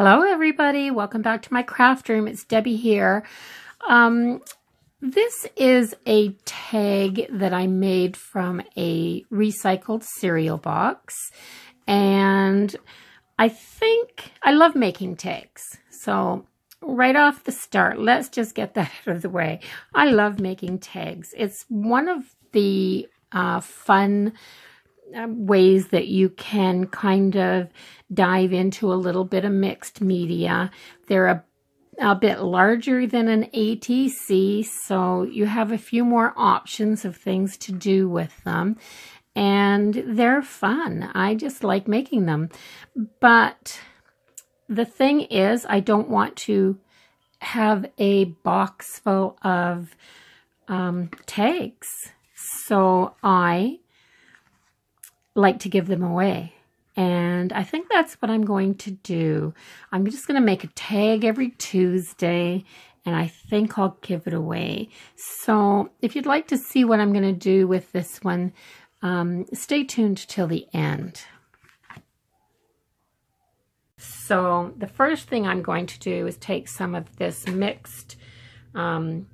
Hello everybody, welcome back to my craft room. It's Debbie here. This is a tag that I made from a recycled cereal box, and I think I love making tags. So right off the start, let's just get that out of the way. I love making tags. It's one of the fun ways that you can kind of dive into a little bit of mixed media. They're a bit larger than an ATC, so you have a few more options of things to do with them, and they're fun. I just like making them. But the thing is, I don't want to have a box full of tags, so I like to give them away. And I think that's what I'm going to do. I'm just going to make a tag every Tuesday, and I think I'll give it away. So if you'd like to see what I'm going to do with this one, stay tuned till the end. So the first thing I'm going to do is take some of this mixed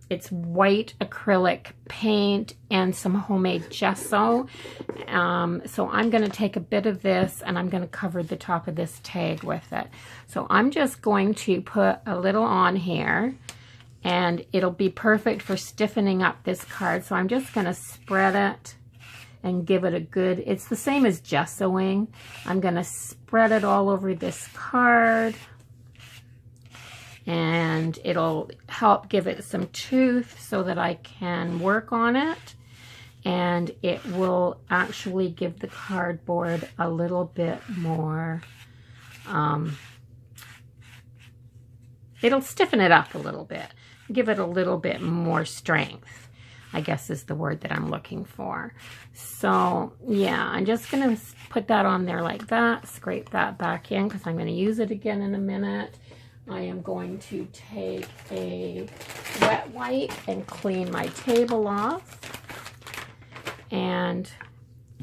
it's white acrylic paint and some homemade gesso. So I'm going to take a bit of this and I'm going to cover the top of this tag with it. So I'm just going to put a little on here, and it'll be perfect for stiffening up this card. So I'm just going to spread it and give it a good, it's the same as gessoing. I'm going to spread it all over this card, and it'll help give it some tooth so that I can work on it, and it will actually give the cardboard a little bit more, it'll stiffen it up a little bit, give it a little bit more strength, I guess is the word that I'm looking for. So yeah, I'm just going to put that on there like that, scrape that back in because I'm going to use it again in a minute. I am going to take a wet wipe and clean my table off. And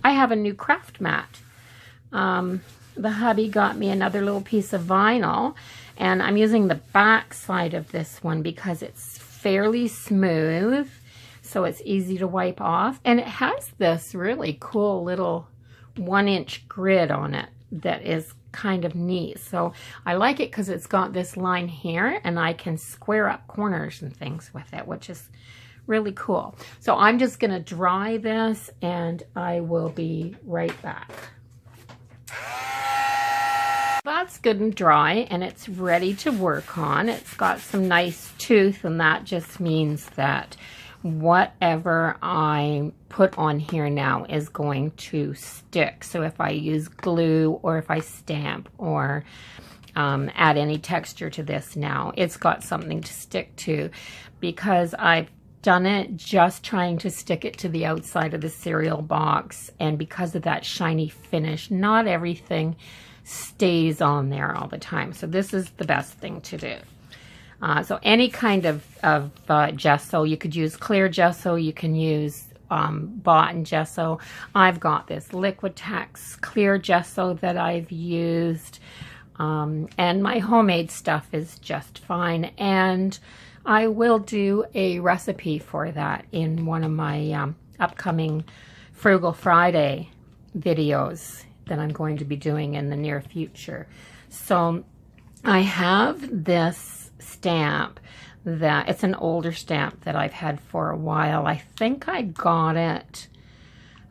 I have a new craft mat. The hubby got me another little piece of vinyl, and I'm using the back side of this one because it's fairly smooth, so it's easy to wipe off. And it has this really cool little 1-inch grid on it that is kind of neat. So I like it because it's got this line here, and I can square up corners and things with it, which is really cool. So I'm just going to dry this, and I will be right back. That's good and dry, and it's ready to work on. It's got some nice tooth, and that just means that whatever I put on here now is going to stick. So if I use glue, or if I stamp, or add any texture to this now, it's got something to stick to, because I've done it just trying to stick it to the outside of the cereal box, and because of that shiny finish, not everything stays on there all the time. So this is the best thing to do. So any kind of gesso, you could use clear gesso, you can use bought gesso. I've got this Liquitex clear gesso that I've used, and my homemade stuff is just fine. And I will do a recipe for that in one of my upcoming Frugal Friday videos that I'm going to be doing in the near future. So I have this stamp that it's an older stamp that I've had for a while. I think I got it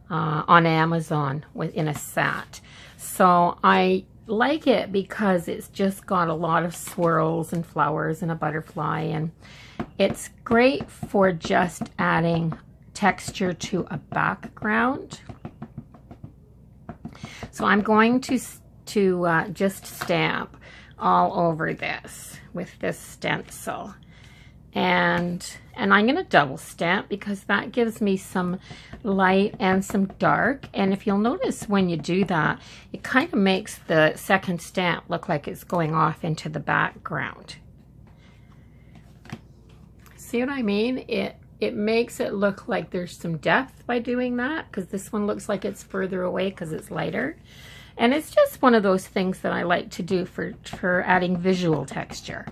on Amazon in a set. So I like it because it's just got a lot of swirls and flowers and a butterfly, and it's great for just adding texture to a background. So I'm going to just stamp all over this with this stencil, and I'm going to double stamp because that gives me some light and some dark. And if you'll notice, when you do that, it kind of makes the second stamp look like it's going off into the background. See what I mean? It makes it look like there's some depth by doing that, because this one looks like it's further away because it's lighter. And it's just one of those things that I like to do for adding visual texture.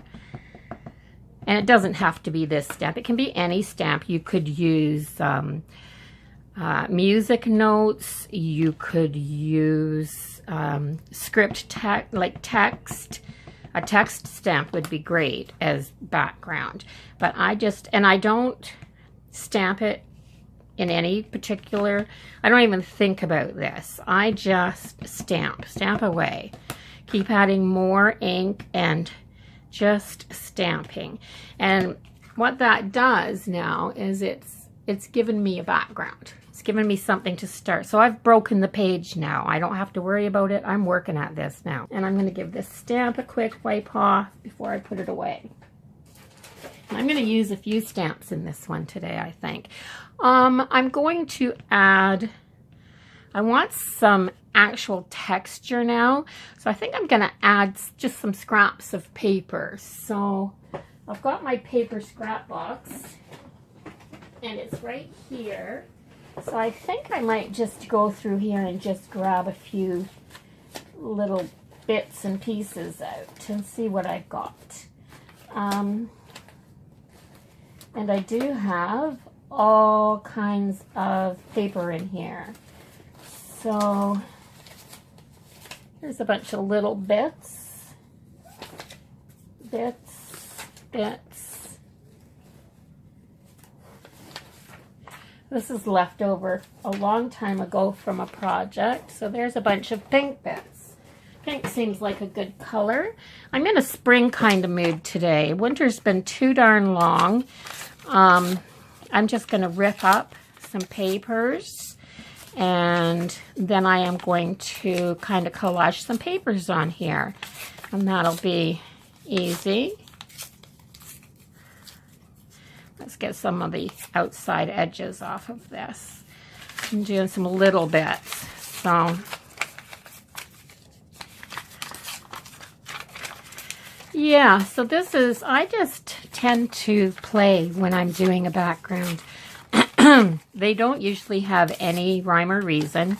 And it doesn't have to be this stamp. It can be any stamp. You could use music notes. You could use script text, like text. A text stamp would be great as background. But I don't stamp it in any particular, I don't even think about this. I just stamp away. Keep adding more ink and just stamping. And what that does now is it's given me a background. It's given me something to start. So I've broken the page now. I don't have to worry about it. I'm working at this now. And I'm going to give this stamp a quick wipe off before I put it away. I'm going to use a few stamps in this one today, I think. I'm going to add, I want some actual texture now. So I think I'm going to add just some scraps of paper. So I've got my paper scrap box and it's right here. So I think I might just go through here and just grab a few little bits and pieces out and see what I've got. And I do have all kinds of paper in here. So here's a bunch of little bits. This is left over a long time ago from a project. So there's a bunch of pink bits. Pink seems like a good color. I'm in a spring kind of mood today. Winter's been too darn long. I'm just going to rip up some papers and then I am going to kind of collage some papers on here. And that'll be easy. Let's get some of the outside edges off of this. I'm doing some little bits. So yeah, so this is, I just tend to play when I'm doing a background. They don't usually have any rhyme or reason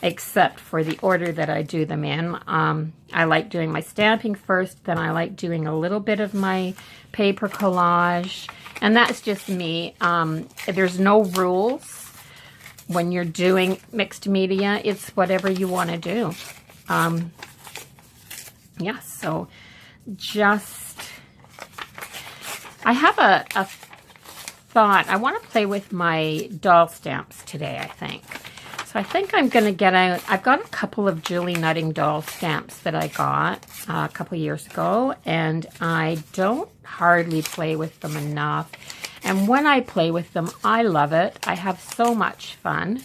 except for the order that I do them in. I like doing my stamping first, then I like doing a little bit of my paper collage, and that's just me. There's no rules when you're doing mixed media. It's whatever you want to do. Yeah, so just, I have a thought. I want to play with my doll stamps today, I think. So I think I'm going to get out, I've got a couple of Julie Nutting doll stamps that I got a couple years ago, and I don't hardly play with them enough. And when I play with them, I love it. I have so much fun.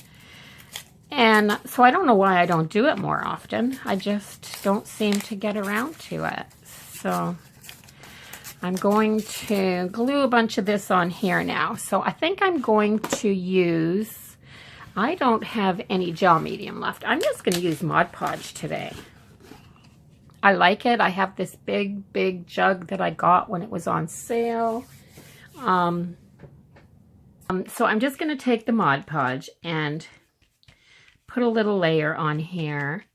And so I don't know why I don't do it more often. I just don't seem to get around to it. So I'm going to glue a bunch of this on here now. So I think I'm going to use, I don't have any gel medium left. I'm just going to use Mod Podge today. I like it. I have this big jug that I got when it was on sale. So I'm just going to take the Mod Podge and put a little layer on here.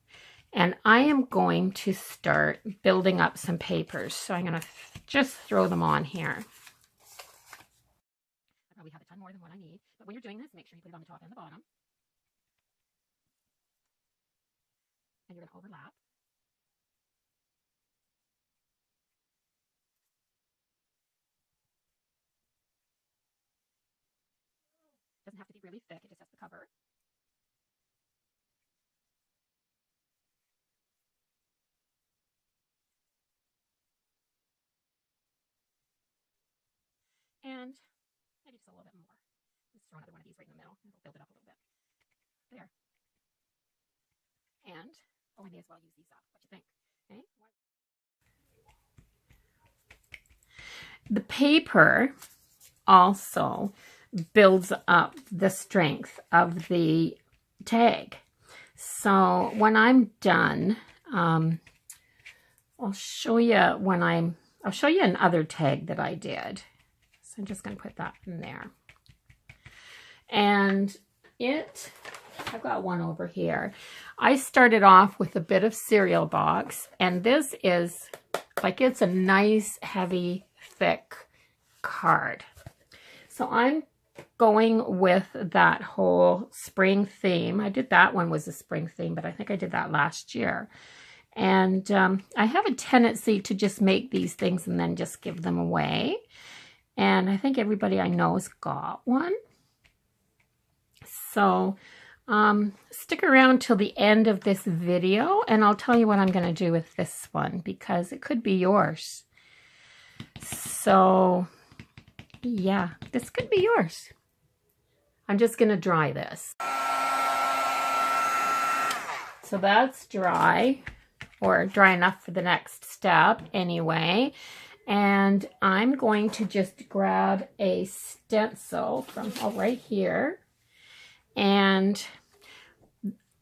And I am going to start building up some papers. So I'm going to just throw them on here. I probably have a ton more than what I need. But when you're doing this, make sure you put it on the top and the bottom. And you're going to overlap. It doesn't have to be really thick. It just has to cover. And maybe just a little bit more. Let's throw another one of these right in the middle. It'll build it up a little bit. There. And, oh, I may as well use these up. What do you think? Okay. The paper also builds up the strength of the tag. So when I'm done, I'll show you I'll show you another tag that I did. So I'm just going to put that in there. And it I've got one over here. I started off with a bit of cereal box, and this is like, it's a nice, heavy, thick card. So I'm going with that whole spring theme. I did that one was a spring theme, but I think I did that last year. And I have a tendency to just make these things and then just give them away. And I think everybody I know has got one. So stick around till the end of this video and I'll tell you what I'm going to do with this one because it could be yours. So yeah, this could be yours. I'm just going to dry this. So that's dry, or dry enough for the next step anyway. And I'm going to just grab a stencil from right here. And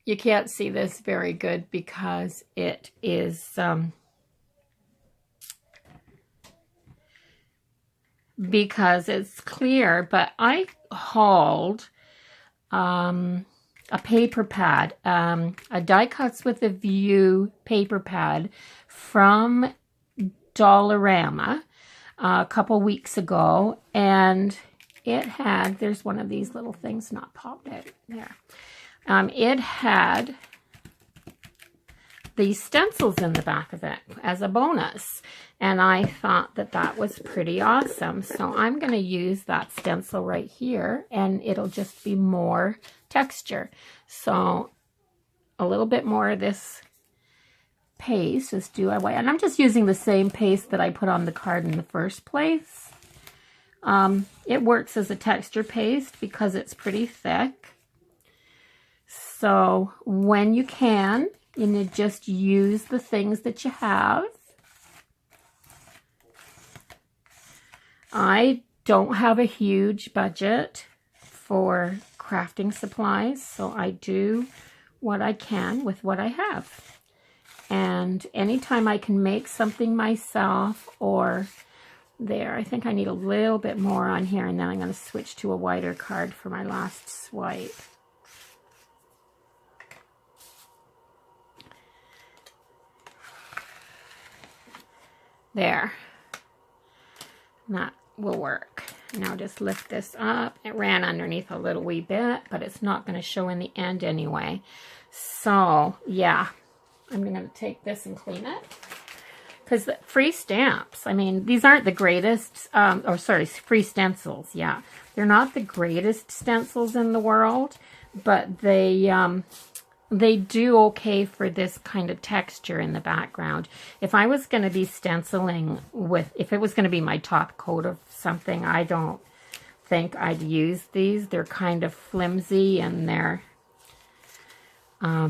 you can't see this very good because it is because it's clear, but I hauled a paper pad, a Die Cuts with a View paper pad from Dollarama a couple weeks ago, and it had, there's one of these little things not popped out there. It had these stencils in the back of it as a bonus, and I thought that that was pretty awesome. So I'm going to use that stencil right here, and it'll just be more texture. So a little bit more of this paste is due away, and I'm just using the same paste that I put on the card in the first place. It works as a texture paste because it's pretty thick. So when you can, you just use the things that you have. I don't have a huge budget for crafting supplies, so I do what I can with what I have. And anytime I can make something myself, or there, I think I need a little bit more on here, and then I'm going to switch to a wider card for my last swipe. There. And that will work. Now just lift this up. It ran underneath a little wee bit, but it's not going to show in the end anyway. So, yeah. I'm going to take this and clean it. Because the free stamps, I mean, these aren't the greatest, free stencils, yeah. They're not the greatest stencils in the world, but they do okay for this kind of texture in the background. If I was going to be stenciling with, if it was going to be my top coat of something, I don't think I'd use these. They're kind of flimsy, and they're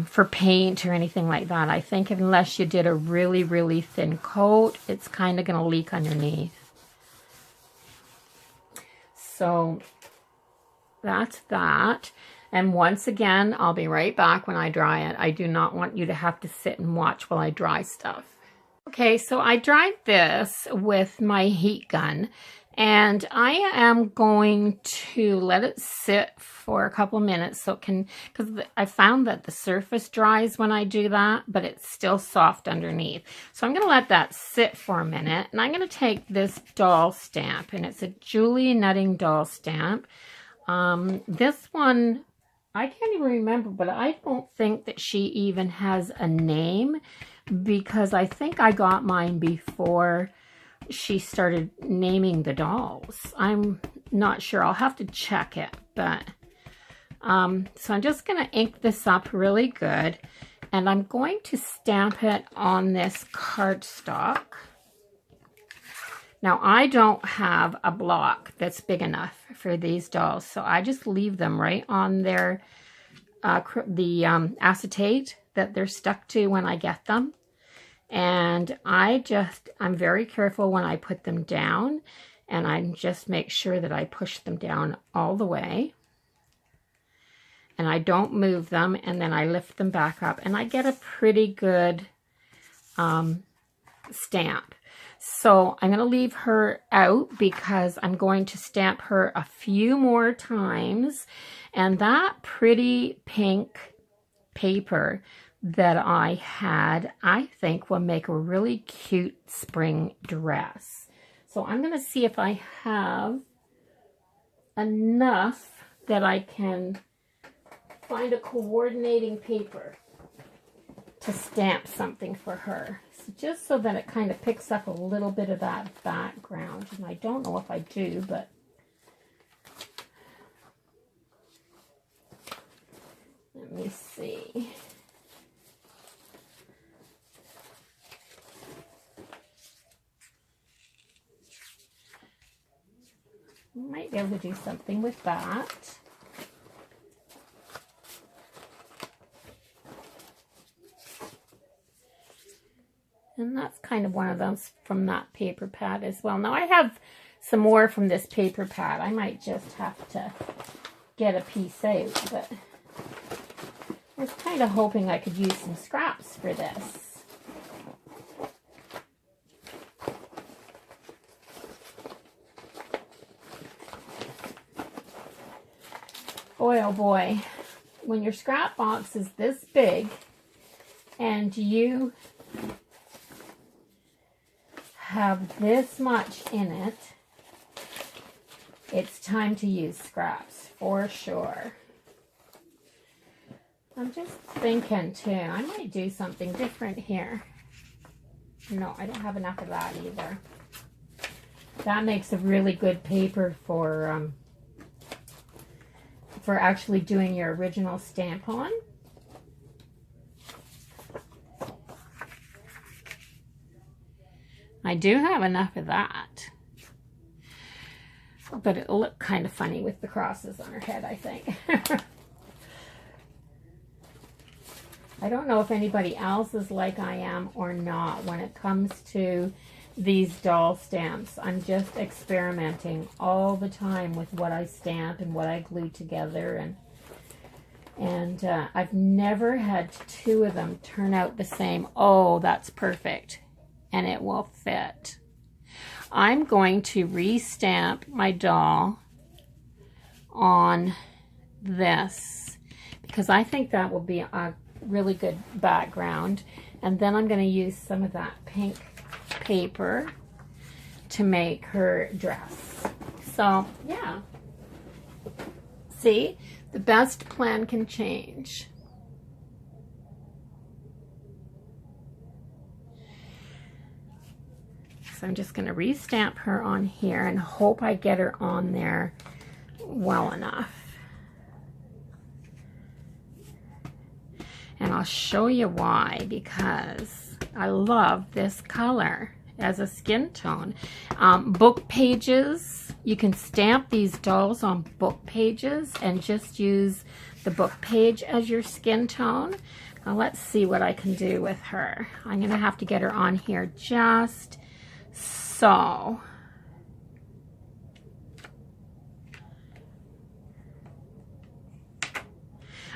for paint or anything like that. I think unless you did a really, really thin coat, it's kind of going to leak underneath. So that's that. And once again, I'll be right back when I dry it. I do not want you to have to sit and watch while I dry stuff. Okay, so I dried this with my heat gun, and I am going to let it sit for a couple minutes so it can, because I found that the surface dries when I do that, but it's still soft underneath. So I'm going to let that sit for a minute, and I'm going to take this doll stamp, and it's a Julie Nutting doll stamp. This one, I can't even remember, but I don't think that she even has a name, because I think I got mine before she started naming the dolls. I'm not sure. I'll have to check it, but so I'm just going to ink this up really good, and I'm going to stamp it on this cardstock. Now, I don't have a block that's big enough for these dolls, so I just leave them right on their acetate that they're stuck to when I get them. And I'm very careful when I put them down, and I just make sure that I push them down all the way. And I don't move them, and then I lift them back up, and I get a pretty good stamp. So I'm going to leave her out because I'm going to stamp her a few more times. And that pretty pink paper that I had, I think will make a really cute spring dress. So I'm going to see if I have enough that I can find a coordinating paper to stamp something for her. So just so that it kind of picks up a little bit of that background. And I don't know if I do, but let me see. Might be able to do something with that. And that's kind of one of those from that paper pad as well. Now I have some more from this paper pad. I might just have to get a piece out, but I was kind of hoping I could use some scraps for this. Boy, oh boy, when your scrap box is this big and you have this much in it, it's time to use scraps for sure. I'm just thinking too, I might do something different here. No, I don't have enough of that either. That makes a really good paper for actually doing your original stamp on. I do have enough of that. But it'll look kind of funny with the crosses on her head, I think. I don't know if anybody else is like I am or not when it comes to these doll stamps. I'm just experimenting all the time with what I stamp and what I glue together, and I've never had two of them turn out the same. Oh, that's perfect, and it will fit. I'm going to re-stamp my doll on this because I think that will be a really good background, and then I'm going to use some of that pink paper to make her dress. So yeah, see, the best plan can change. So I'm just going to re-stamp her on here and hope I get her on there well enough. And I'll show you why, because I love this color as a skin tone. Book pages, you can stamp these dolls on book pages and just use the book page as your skin tone. Now let's see what I can do with her. I'm going to have to get her on here just so.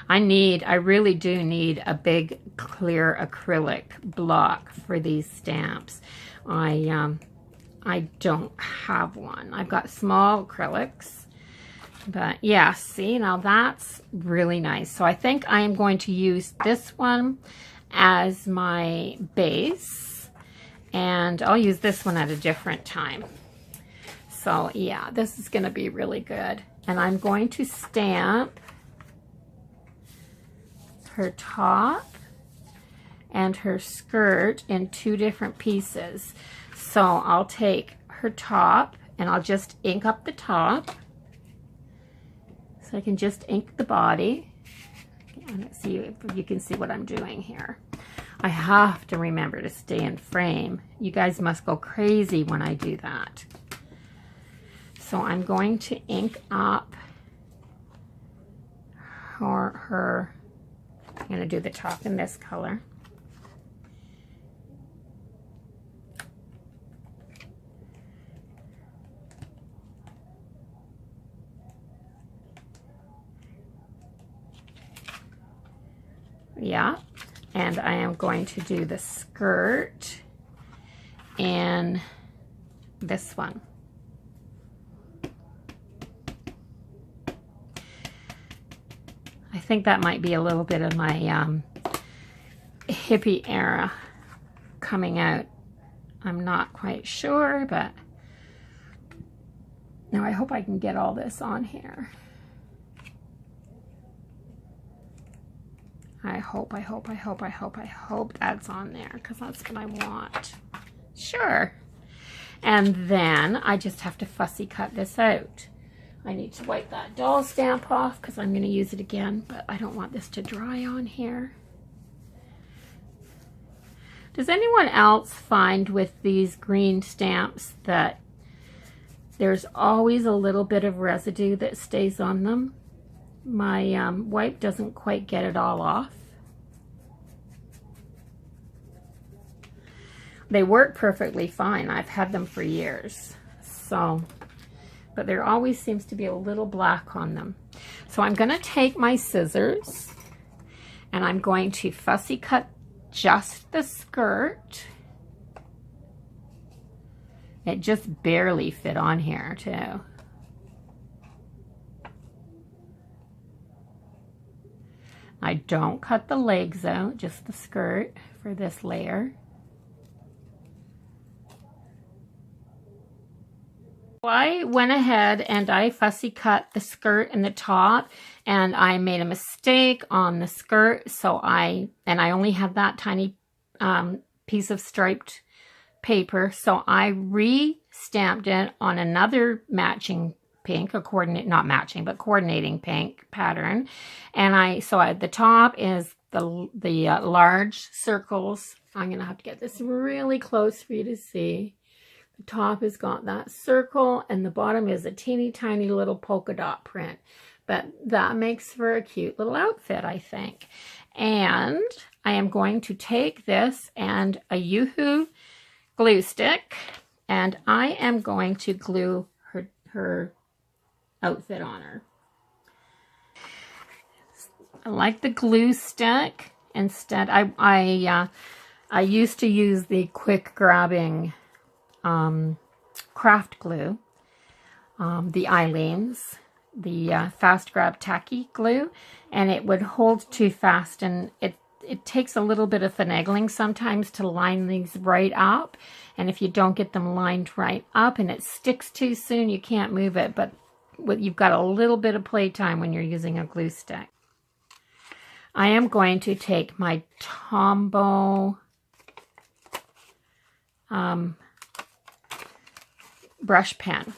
I really do need a big clear acrylic block for these stamps. I don't have one. I've got small acrylics, but yeah, see, now that's really nice. So I think I am going to use this one as my base, and I'll use this one at a different time. So yeah, this is going to be really good. And I'm going to stamp her top and her skirt in two different pieces. So I'll take her top and I'll just ink up the top. So I can just ink the body. Let's see if you can see what I'm doing here. I have to remember to stay in frame. You guys must go crazy when I do that. So I'm going to ink up her. I'm going to do the top in this color. Yeah, and I am going to do the skirt in in this one. I think that might be a little bit of my hippie era coming out. I'm not quite sure, but now I hope I can get all this on here. I hope that's on there, because that's what I want. Sure. And then I just have to fussy cut this out. I need to wipe that doll stamp off because I'm going to use it again, but I don't want this to dry on here. Does anyone else find with these green stamps that there's always a little bit of residue that stays on them? My wipe doesn't quite get it all off. They work perfectly fine. I've had them for years. So, but there always seems to be a little black on them. So I'm going to take my scissors and I'm going to fussy cut just the skirt. It just barely fit on here too. I don't cut the legs out, just the skirt for this layer. I went ahead and I fussy cut the skirt and the top, and I made a mistake on the skirt, so I only had that tiny piece of striped paper, so I re-stamped it on another matching pink, or coordinating pink pattern, and the top is the large circles. I'm gonna have to get this really close for you to see. The top has got that circle and the bottom is a teeny tiny little polka dot print. But that makes for a cute little outfit, I think. And I am going to take this and a Yoo-Hoo glue stick, and I am going to glue her outfit on her. I like the glue stick. Instead, I used to use the quick grabbing craft glue, the Eileen's, the fast grab tacky glue, and it would hold too fast, and it takes a little bit of finagling sometimes to line these right up, and if you don't get them lined right up and it sticks too soon, you can't move it, but you've got a little bit of playtime when you're using a glue stick. I am going to take my Tombow brush pen,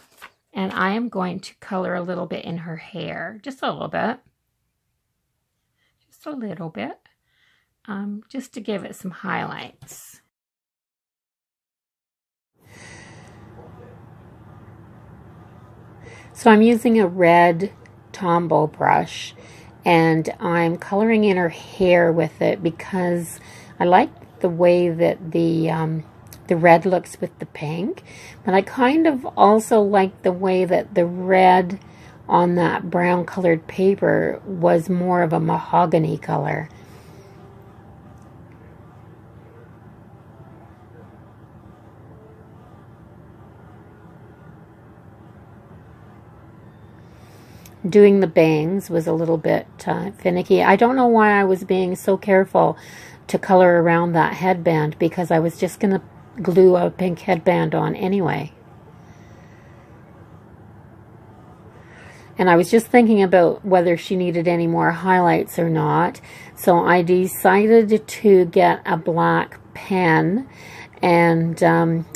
and I am going to color a little bit in her hair, just a little bit, just to give it some highlights. So I'm using a red Tombow brush, and I'm coloring in her hair with it because I like the way that the red looks with the pink, but I kind of also like the way that the red on that brown colored paper was more of a mahogany color. Doing the bangs was a little bit finicky. I don't know why I was being so careful to color around that headband, because I was just going to glue a pink headband on anyway. And I was just thinking about whether she needed any more highlights or not. So I decided to get a black pen, and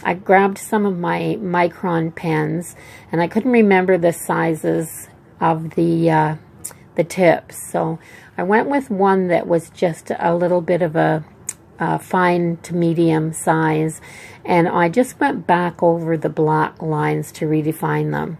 I grabbed some of my Micron pens, and I couldn't remember the sizes of the tips. So I went with one that was just a little bit of a fine to medium size, and I just went back over the black lines to redefine them.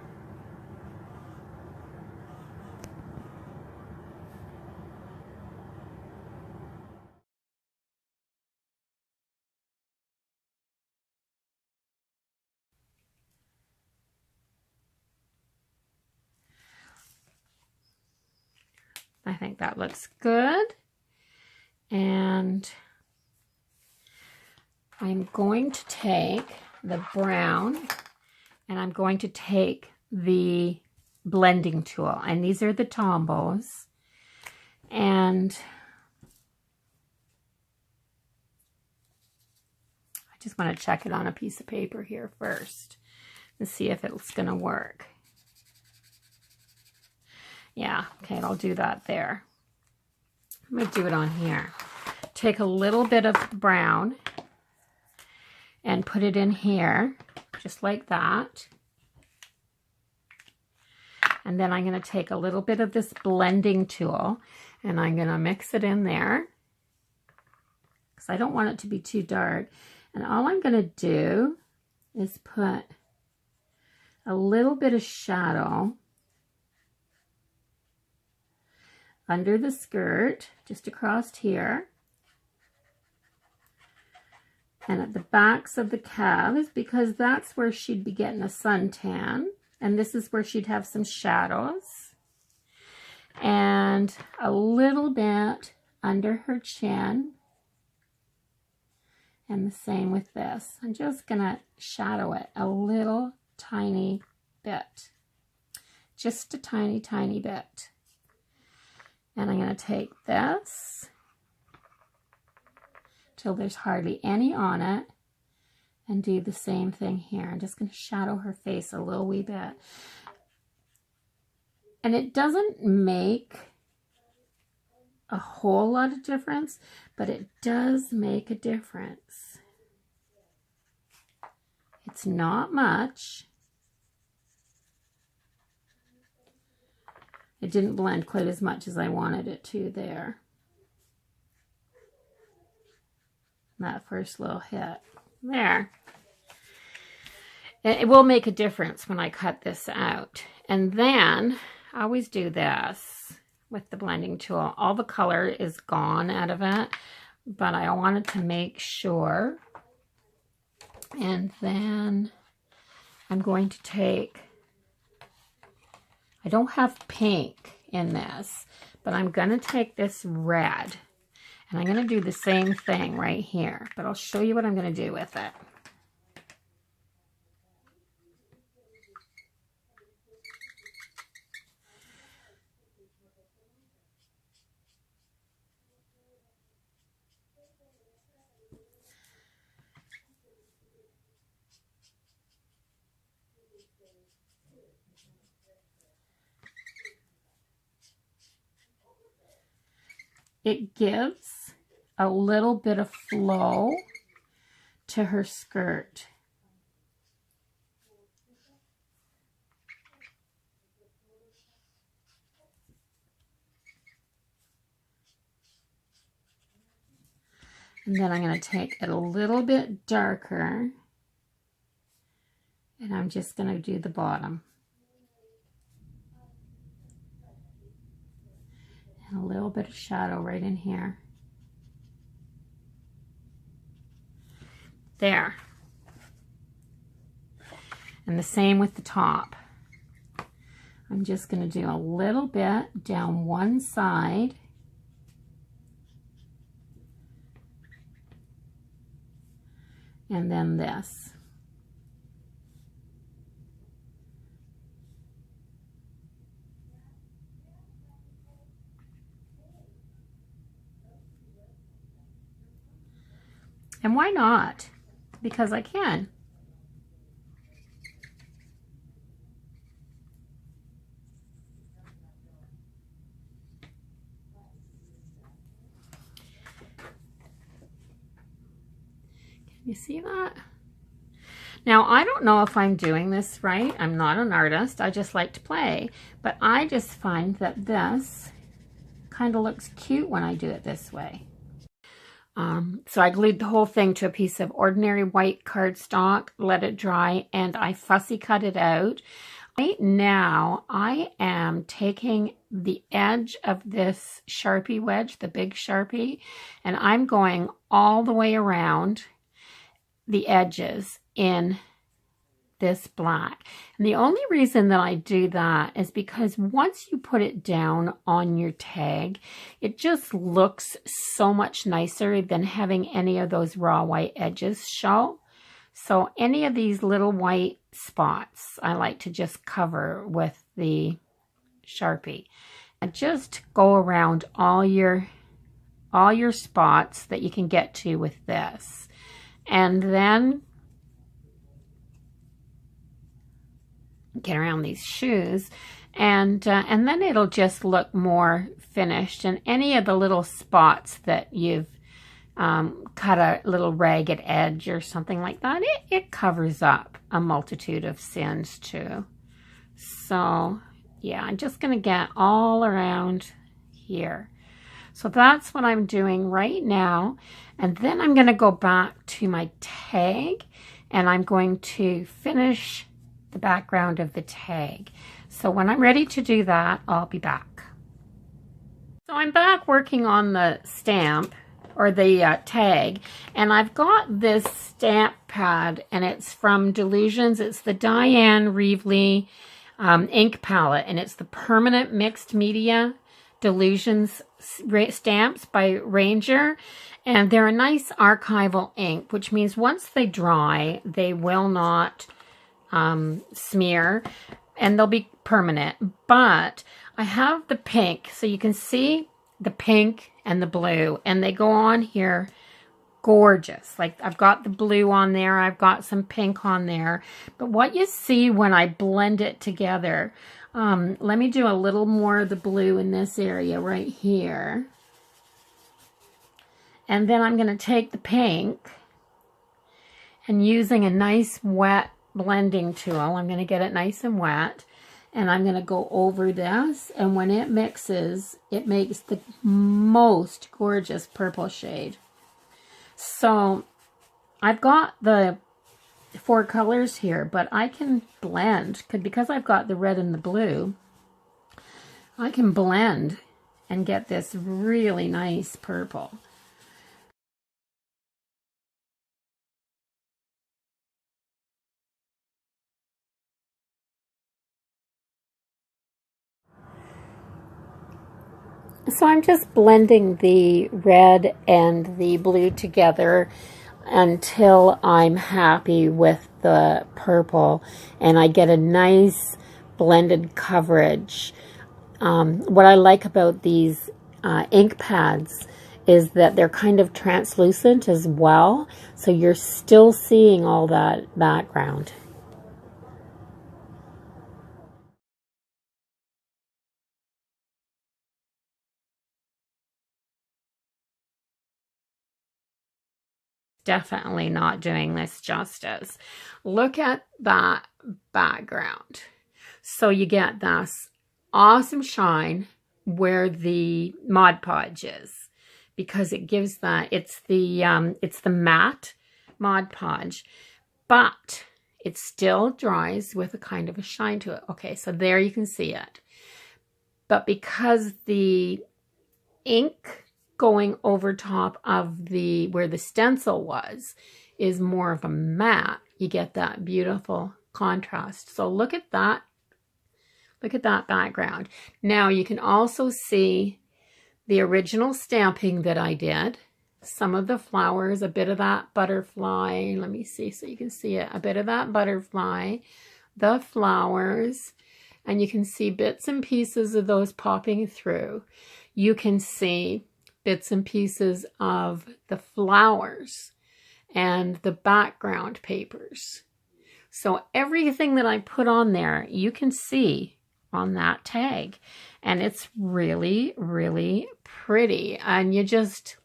I think that looks good. And I'm going to take the brown and I'm going to take the blending tool, and these are the Tombows, and I just want to check it on a piece of paper here first and see if it's going to work. Yeah, okay, I'll do that there. I'm going to do it on here. Take a little bit of brown and put it in here, just like that. And then I'm going to take a little bit of this blending tool and I'm going to mix it in there because I don't want it to be too dark. And all I'm going to do is put a little bit of shadow under the skirt, just across here, and at the backs of the calves, because that's where she'd be getting a suntan, and this is where she'd have some shadows, and a little bit under her chin, and the same with this. I'm just gonna shadow it a little tiny bit, just a tiny bit. And I'm going to take this till there's hardly any on it and do the same thing here. I'm just going to shadow her face a little wee bit. And it doesn't make a whole lot of difference, but it does make a difference. It's not much. It didn't blend quite as much as I wanted it to there. That first little hit. There. It will make a difference when I cut this out. And then I always do this with the blending tool. All the color is gone out of it, but I wanted to make sure. And then I'm going to take, I don't have pink in this, but I'm going to take this red and I'm going to do the same thing right here, but I'll show you what I'm going to do with it. It gives a little bit of flow to her skirt. And then I'm going to take it a little bit darker and I'm just going to do the bottom. And a little bit of shadow right in here. There. And the same with the top. I'm just going to do a little bit down one side. And then this. And why not? Because I can. Can you see that? Now, I don't know if I'm doing this right. I'm not an artist. I just like to play. But I just find that this kind of looks cute when I do it this way. So I glued the whole thing to a piece of ordinary white cardstock, let it dry, and I fussy cut it out. Right now, I am taking the edge of this Sharpie wedge, the big Sharpie, and I'm going all the way around the edges in this black. And the only reason that I do that is because once you put it down on your tag, it just looks so much nicer than having any of those raw white edges show. So any of these little white spots, I like to just cover with the Sharpie. And just go around all your spots that you can get to with this. And then get around these shoes, and then it'll just look more finished. And any of the little spots that you've cut a little ragged edge or something like that, it covers up a multitude of sins too. So yeah, I'm just going to get all around here. So that's what I'm doing right now. And then I'm going to go back to my tag, and I'm going to finish the background of the tag. So when I'm ready to do that, I'll be back. So I'm back working on the stamp, or the tag, and I've got this stamp pad, and it's from Dylusions. It's the Diane Reevely ink palette, and it's the Permanent Mixed Media Dylusions stamps by Ranger. And they're a nice archival ink, which means once they dry, they will not smear, and they'll be permanent. But I have the pink, so you can see the pink and the blue, and they go on here gorgeous. Like, I've got the blue on there, I've got some pink on there, but what you see when I blend it together, let me do a little more of the blue in this area right here. And then I'm going to take the pink, and using a nice wet blending tool, I'm going to get it nice and wet, and I'm going to go over this, and when it mixes, it makes the most gorgeous purple shade. So I've got the 4 colors here, but I can blend, because I've got the red and the blue, I can blend and get this really nice purple. So I'm just blending the red and the blue together until I'm happy with the purple and I get a nice blended coverage. What I like about these ink pads is that they're kind of translucent as well, so you're still seeing all that background. Definitely not doing this justice. Look at that background. So you get this awesome shine where the Mod Podge is, because it gives that, it's the matte Mod Podge, but it still dries with a kind of a shine to it. Okay, so there you can see it. But because the ink going over top of the where the stencil was is more of a matte, you get that beautiful contrast. So look at that background. Now you can also see the original stamping that I did, some of the flowers, a bit of that butterfly. Let me see so you can see it, a bit of that butterfly, the flowers, and you can see bits and pieces of those popping through. You can see bits and pieces of the flowers and the background papers. So everything that I put on there, you can see on that tag. And it's really, really pretty. And you just,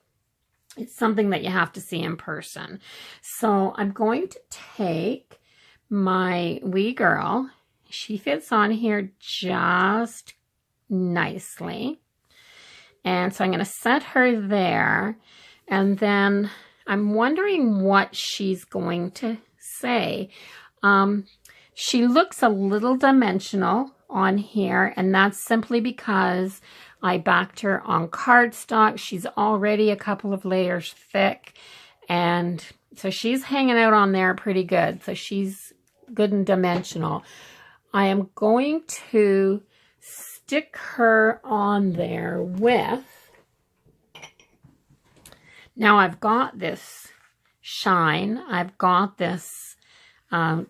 it's something that you have to see in person. So I'm going to take my wee girl. She fits on here just nicely. And so I'm going to set her there, and then I'm wondering what she's going to say. She looks a little dimensional on here, and that's simply because I backed her on cardstock. She's already a couple of layers thick, and so she's hanging out on there pretty good. So she's good and dimensional. I am going to stick her on there with, now I've got this shine, I've got this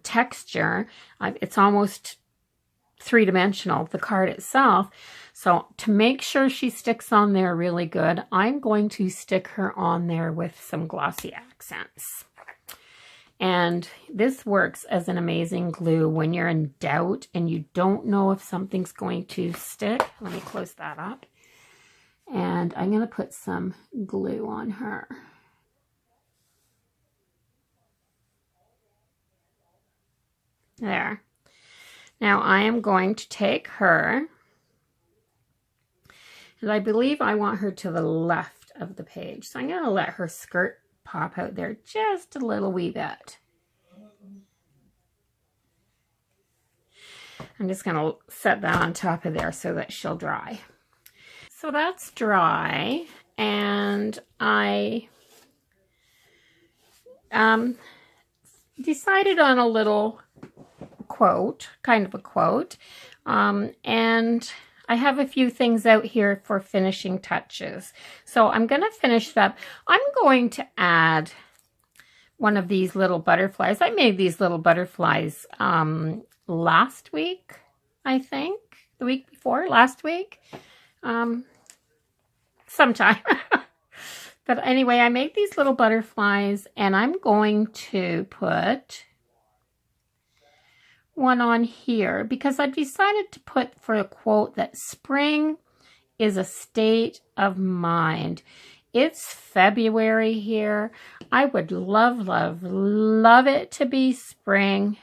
texture, it's almost three-dimensional, the card itself. So to make sure she sticks on there really good, I'm going to stick her on there with some glossy accents. And this works as an amazing glue when you're in doubt and you don't know if something's going to stick. Let me close that up. And I'm going to put some glue on her. There. Now I am going to take her, and I believe I want her to the left of the page. So I'm going to let her skirt pop out there just a little wee bit. I'm just going to set that on top of there so that she'll dry. So that's dry, and I decided on a little quote, kind of a quote, and I have a few things out here for finishing touches. So I'm going to finish it up. I'm going to add one of these little butterflies. I made these little butterflies last week, I think. The week before, last week. Sometime. But anyway, I made these little butterflies, and I'm going to put one on here because I've decided to put for a quote that spring is a state of mind. It's February here. I would love, love, love it to be spring.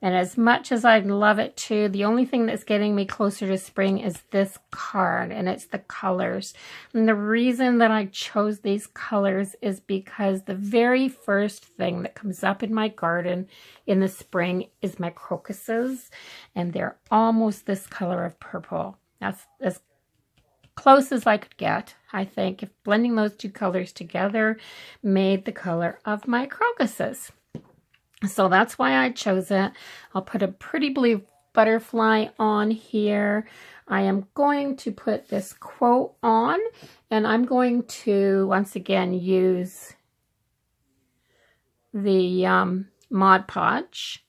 And as much as I'd love it too, the only thing that's getting me closer to spring is this card, and it's the colors. And the reason that I chose these colors is because the very first thing that comes up in my garden in the spring is my crocuses, and they're almost this color of purple. That's as close as I could get, I think, if blending those two colors together made the color of my crocuses. So that's why I chose it. I'll put a pretty blue butterfly on here. I am going to put this quote on, and I'm going to once again use the Mod Podge.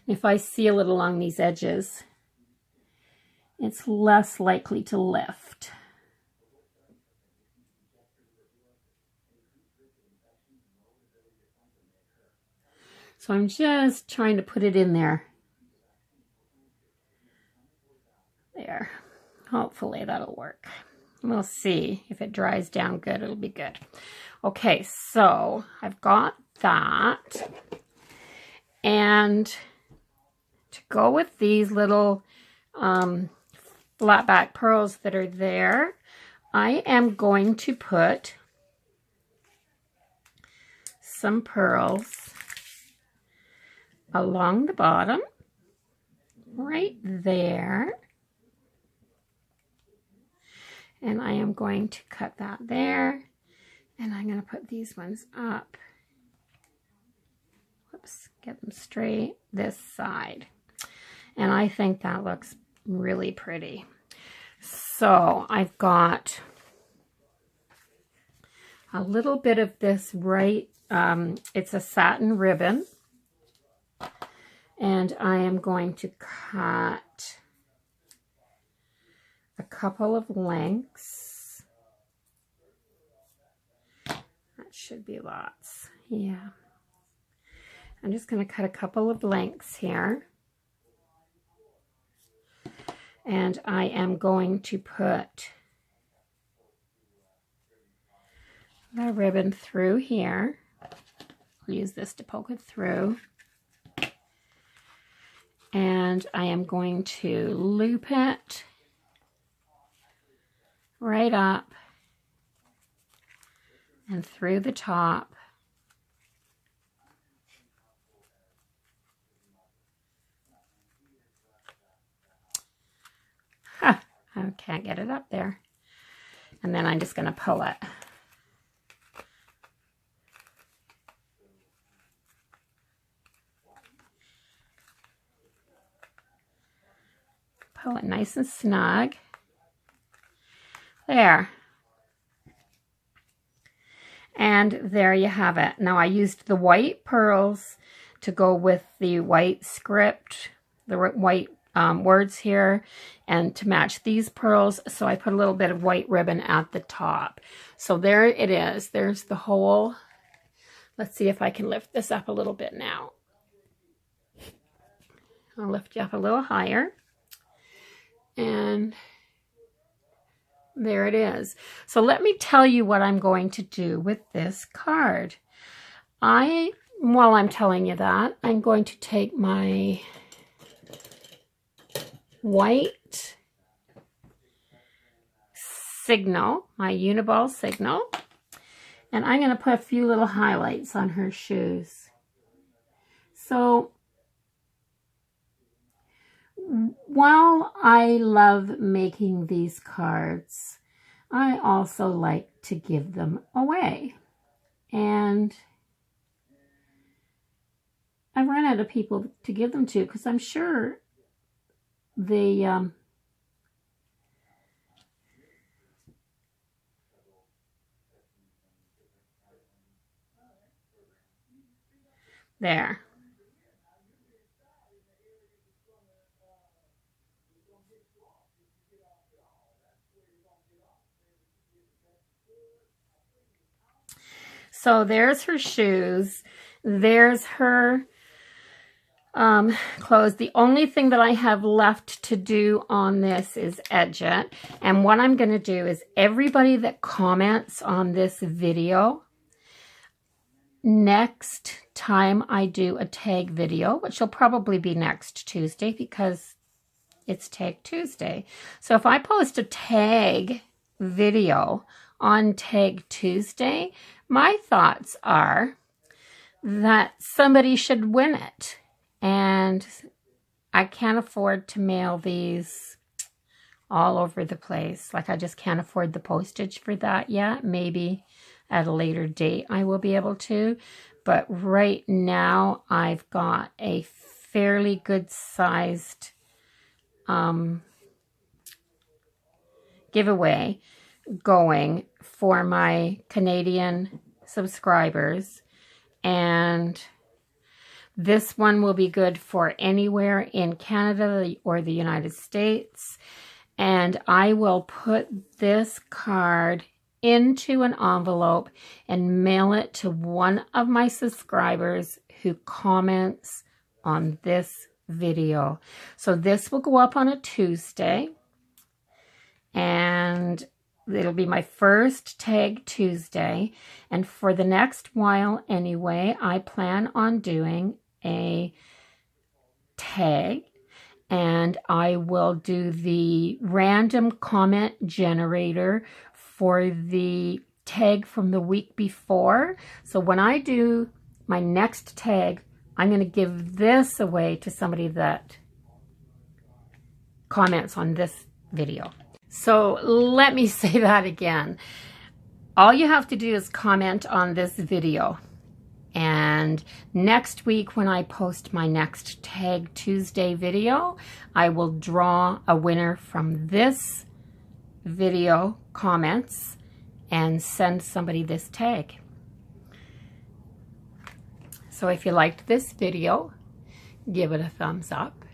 If I seal it along these edges, it's less likely to lift. So I'm just trying to put it in there. There. Hopefully that'll work. We'll see. If it dries down good, it'll be good. Okay, so I've got that. And to go with these little flat back pearls that are there, I am going to put some pearls along the bottom, right there. And I am going to cut that there, and I'm going to put these ones up. Oops, get them straight this side. And I think that looks really pretty. So I've got a little bit of this it's a satin ribbon. And I am going to cut a couple of lengths. That should be lots. Yeah. I'm just going to cut a couple of lengths here. And I am going to put the ribbon through here. I'll use this to poke it through. And I am going to loop it right up and through the top. I can't get it up there. And then I'm just going to pull it. Pull it nice and snug. There. And there you have it. Now I used the white pearls to go with the white script, the white words here, and to match these pearls. So I put a little bit of white ribbon at the top. So there it is. There's the whole. Let's see if I can lift this up a little bit now. I'll lift you up a little higher. And there it is. So let me tell you what I'm going to do with this card. While I'm telling you that, I'm going to take my white signal, my Uniball signal, and I'm going to put a few little highlights on her shoes. So while I love making these cards, I also like to give them away. And I've run out of people to give them to because I'm sure they there. So there's her shoes. There's her clothes. The only thing that I have left to do on this is edge it. And what I'm going to do is everybody that comments on this video, next time I do a tag video, which will probably be next Tuesday because it's Tag Tuesday. So if I post a tag video on Tag Tuesday, my thoughts are that somebody should win it. And I can't afford to mail these all over the place. Like, I just can't afford the postage for that yet. Maybe at a later date I will be able to. But right now I've got a fairly good sized giveaway going for my Canadian subscribers, and this one will be good for anywhere in Canada or the United States. And I will put this card into an envelope and mail it to one of my subscribers who comments on this video. So this will go up on a Tuesday, and it'll be my first Tag Tuesday. And for the next while anyway, I plan on doing a tag, and I will do the random comment generator for the tag from the week before. So when I do my next tag, I'm going to give this away to somebody that comments on this video. So let me say that again. All you have to do is comment on this video, And next week when I post my next Tag Tuesday video, I will draw a winner from this video comments and send somebody this tag. So if you liked this video, give it a thumbs up.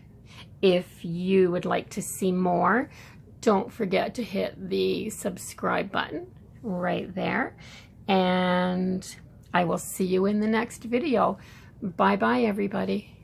If you would like to see more, don't forget to hit the subscribe button right there. And I will see you in the next video. Bye-bye, everybody.